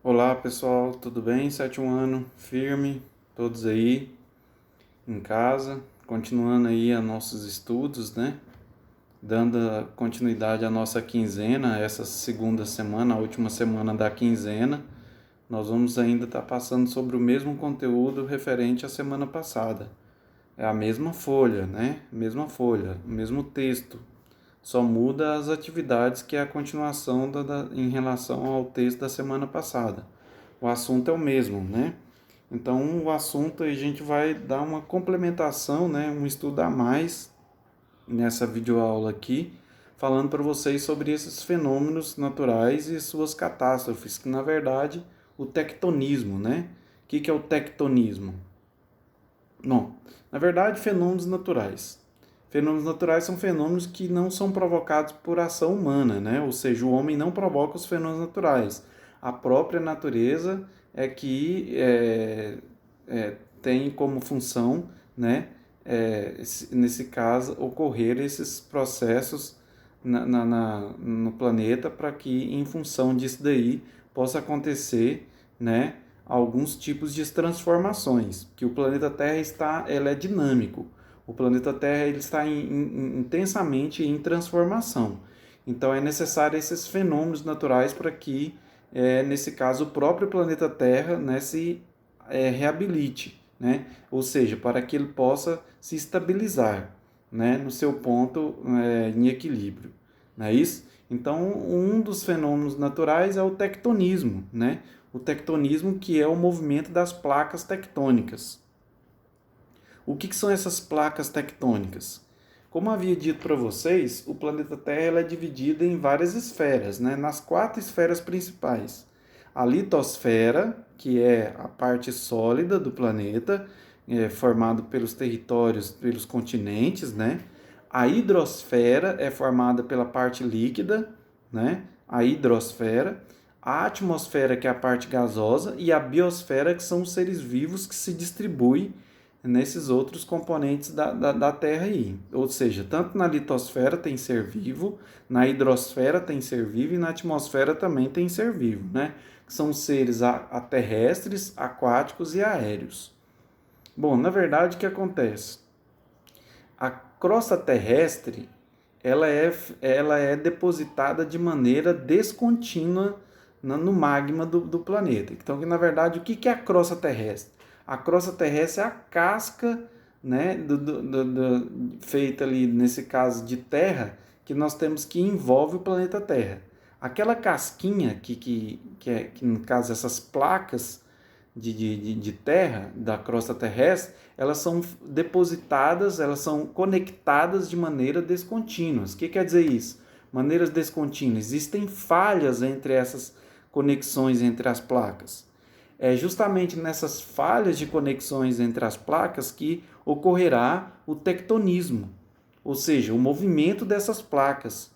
Olá pessoal, tudo bem? Sétimo ano, firme, todos aí em casa, continuando aí a nossos estudos, né? Dando continuidade à nossa quinzena, essa segunda semana, a última semana da quinzena. Nós vamos ainda estar passando sobre o mesmo conteúdo referente à semana passada. É a mesma folha, né? Mesma folha, o mesmo texto. Só muda as atividades que é a continuação em relação ao texto da semana passada. O assunto é o mesmo, né? Então, o assunto a gente vai dar uma complementação, né? Um estudo a mais nessa videoaula aqui, falando para vocês sobre esses fenômenos naturais e suas catástrofes, que na verdade o tectonismo, né? O que é o tectonismo? Bom, na verdade, fenômenos naturais. Fenômenos naturais são fenômenos que não são provocados por ação humana, né? Ou seja, o homem não provoca os fenômenos naturais. A própria natureza é que tem como função, né, nesse caso, ocorrer esses processos no planeta para que, em função disso daí, possa acontecer, né, alguns tipos de transformações, que o planeta Terra ele é dinâmico. O planeta Terra ele está intensamente em transformação. Então é necessário esses fenômenos naturais para que, nesse caso, o próprio planeta Terra, né, se reabilite, né? Ou seja, para que ele possa se estabilizar, né, no seu ponto em equilíbrio, não é isso? Então, um dos fenômenos naturais é o tectonismo, né? O tectonismo, que é o movimento das placas tectônicas. O que são essas placas tectônicas? Como havia dito para vocês, o planeta Terra é dividido em várias esferas, né? Nas 4 esferas principais. A litosfera, que é a parte sólida do planeta, formado pelos territórios, pelos continentes, né? A hidrosfera é formada pela parte líquida, né? A hidrosfera. A atmosfera, que é a parte gasosa, e a biosfera, que são os seres vivos que se distribuem nesses outros componentes da Terra aí. Ou seja, tanto na litosfera tem ser vivo, na hidrosfera tem ser vivo e na atmosfera também tem ser vivo, né? Que são seres terrestres, aquáticos e aéreos. Bom, na verdade, o que acontece? A crosta terrestre ela é depositada de maneira descontínua no magma do planeta. Então, na verdade, o que é a crosta terrestre? A crosta terrestre é a casca, né, feita ali, nesse caso, de terra, que nós temos que envolve o planeta Terra. Aquela casquinha que no caso, essas placas de terra, da crosta terrestre, elas são depositadas, elas são conectadas de maneira descontínua. O que quer dizer isso? Maneiras descontínuas. Existem falhas entre essas conexões entre as placas. É justamente nessas falhas de conexões entre as placas que ocorrerá o tectonismo, ou seja, o movimento dessas placas.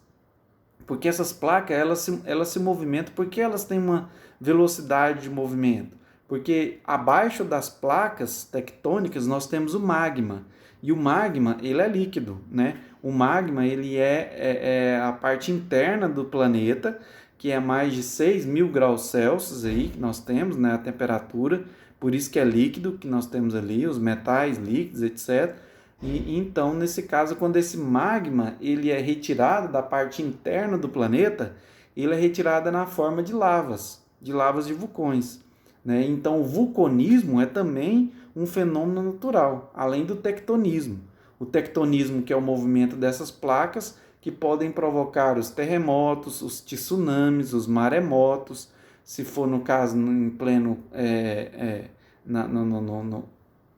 Porque essas placas elas se movimentam porque elas têm uma velocidade de movimento. Porque abaixo das placas tectônicas nós temos o magma. E o magma ele é líquido, né? O magma ele é a parte interna do planeta, que é mais de 6.000 graus Celsius aí que nós temos, né? A temperatura. Por isso que é líquido que nós temos ali, os metais líquidos, etc. E então, nesse caso, quando esse magma ele é retirado da parte interna do planeta, ele é retirado na forma de lavas de vulcões, né? Então, o vulcanismo é também um fenômeno natural, além do tectonismo. O tectonismo, que é o movimento dessas placas, que podem provocar os terremotos, os tsunamis, os maremotos, se for no caso em pleno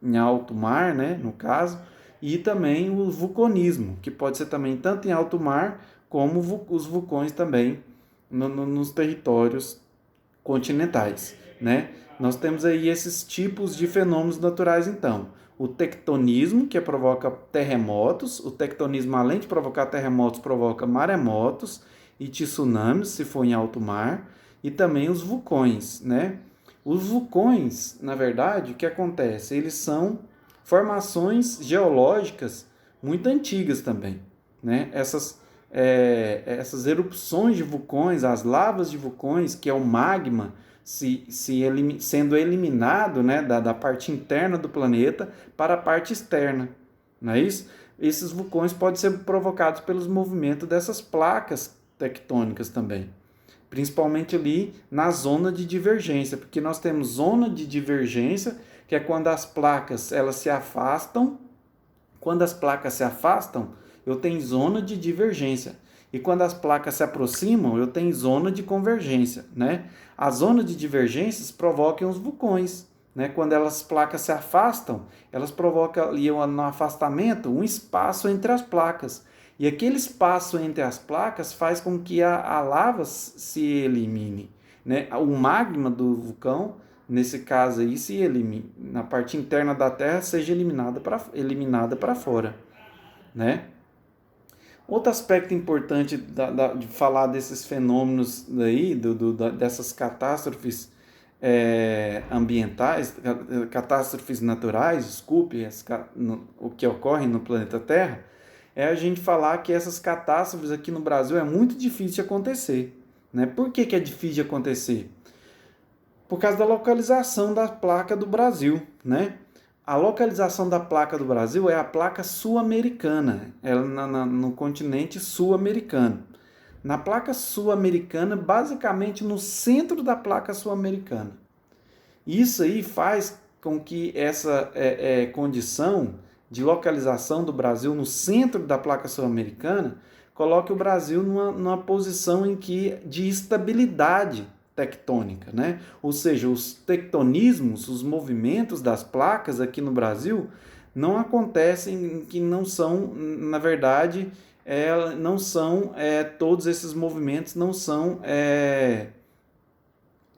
em alto mar, né, no caso, e também o vulcanismo, que pode ser também tanto em alto mar como os vulcões também nos territórios continentais, né? Nós temos aí esses tipos de fenômenos naturais, então. O tectonismo, que provoca terremotos. O tectonismo, além de provocar terremotos, provoca maremotos e tsunamis, se for em alto mar. E também os vulcões, né? Os vulcões, na verdade, o que acontece? Eles são formações geológicas muito antigas também, né? Essas erupções de vulcões, as lavas de vulcões, que é o magma, sendo eliminado, né, da parte interna do planeta para a parte externa, não é isso? Esses vulcões podem ser provocados pelos movimentos dessas placas tectônicas também, principalmente ali na zona de divergência, porque nós temos zona de divergência, que é quando as placas elas se afastam. Quando as placas se afastam, eu tenho zona de divergência. E quando as placas se aproximam, eu tenho zona de convergência, né? A zona de divergências provoca os vulcões, né? Quando as placas se afastam, elas provocam ali no afastamento um espaço entre as placas. E aquele espaço entre as placas faz com que a lava se elimine, né? O magma do vulcão, nesse caso aí, se elimine, na parte interna da Terra, seja eliminada para fora, né? Outro aspecto importante de falar desses fenômenos daí, dessas catástrofes ambientais, catástrofes naturais, desculpe, o que ocorre no planeta Terra, é a gente falar que essas catástrofes aqui no Brasil é muito difícil de acontecer, né? Por que é difícil de acontecer? Por causa da localização da placa do Brasil, né? A localização da placa do Brasil é a placa sul-americana, ela no continente sul-americano. Na placa sul-americana, basicamente no centro da placa sul-americana. Isso aí faz com que essa condição de localização do Brasil no centro da placa sul-americana coloque o Brasil numa posição de estabilidade tectônica, né? Ou seja, os tectonismos, os movimentos das placas aqui no Brasil não acontecem, que não são, na verdade, não são todos esses movimentos não são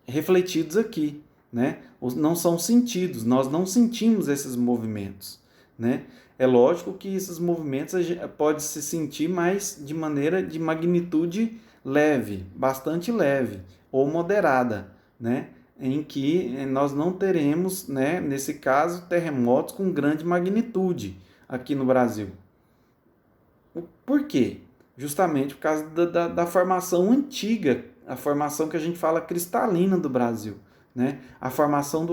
refletidos aqui, né? Não são sentidos, nós não sentimos esses movimentos, né? É lógico que esses movimentos pode se sentir mais de maneira de magnitude leve, bastante leve ou moderada, né? Em que nós não teremos, né, nesse caso, terremotos com grande magnitude aqui no Brasil. Por quê? Justamente por causa da formação antiga, a formação que a gente fala cristalina do Brasil, né? A formação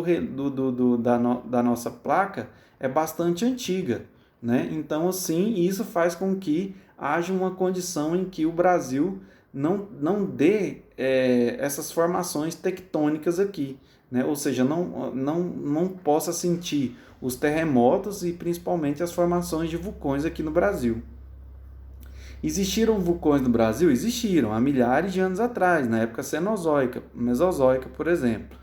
da nossa placa é bastante antiga, né? Então, assim, isso faz com que haja uma condição em que o Brasil não dê essas formações tectônicas aqui, né? Ou seja, não possa sentir os terremotos e principalmente as formações de vulcões aqui no Brasil. Existiram vulcões no Brasil? Existiram, há milhares de anos atrás, na época cenozoica, mesozoica, por exemplo.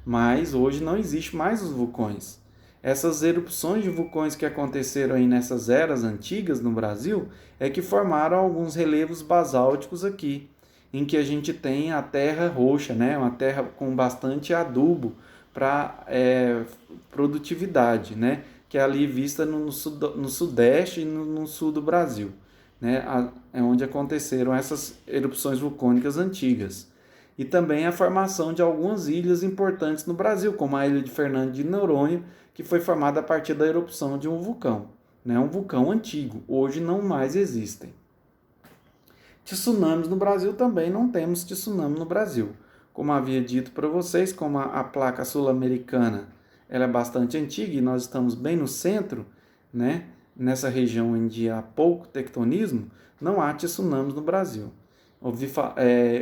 Mas hoje não existe mais os vulcões. Essas erupções de vulcões que aconteceram aí nessas eras antigas no Brasil é que formaram alguns relevos basálticos aqui, em que a gente tem a terra roxa, né? Uma terra com bastante adubo para produtividade, né? Que é ali vista no sudeste e no sul do Brasil, né? É onde aconteceram essas erupções vulcânicas antigas. E também a formação de algumas ilhas importantes no Brasil, como a ilha de Fernando de Noronha, que foi formada a partir da erupção de um vulcão, né? Um vulcão antigo, hoje não mais existem. Tsunamis no Brasil também não temos tsunami no Brasil. Como havia dito para vocês, como a placa sul-americana ela é bastante antiga e nós estamos bem no centro, né? Nessa região onde há pouco tectonismo, não há tsunamis no Brasil.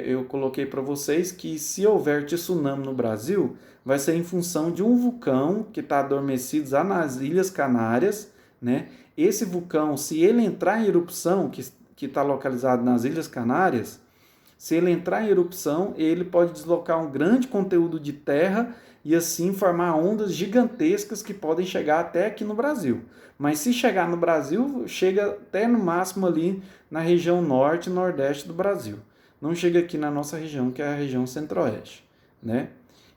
Eu coloquei para vocês que se houver tsunami no Brasil, vai ser em função de um vulcão que está adormecido lá nas Ilhas Canárias, né? Esse vulcão, se ele entrar em erupção, que está localizado nas Ilhas Canárias, se ele entrar em erupção, ele pode deslocar um grande conteúdo de terra e assim formar ondas gigantescas que podem chegar até aqui no Brasil. Mas se chegar no Brasil, chega até no máximo ali na região norte e nordeste do Brasil. Não chega aqui na nossa região, que é a região centro-oeste, né?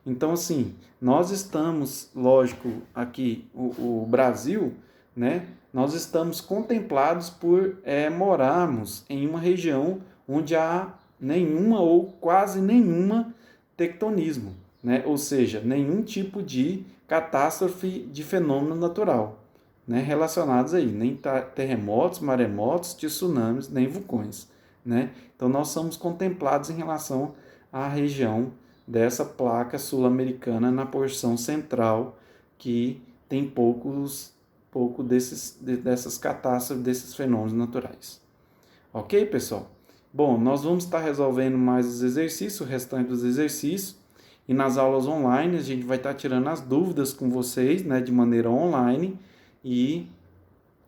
Então, assim, nós estamos, lógico, aqui, o Brasil, né? Nós estamos contemplados por morarmos em uma região onde há nenhuma ou quase nenhuma tectonismo, né? Ou seja, nenhum tipo de catástrofe de fenômeno natural, né? Relacionados aí, nem terremotos, maremotos, tsunamis, nem vulcões, né? Então nós somos contemplados em relação à região dessa placa sul-americana na porção central, que tem dessas catástrofes, desses fenômenos naturais. Ok, pessoal? Bom, nós vamos estar resolvendo mais os exercícios, o restante dos exercícios, e nas aulas online a gente vai estar tirando as dúvidas com vocês, né, de maneira online, e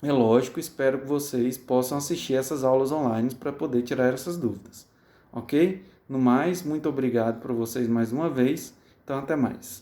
é lógico, espero que vocês possam assistir essas aulas online para poder tirar essas dúvidas. Ok? No mais, muito obrigado por vocês mais uma vez. Então, até mais.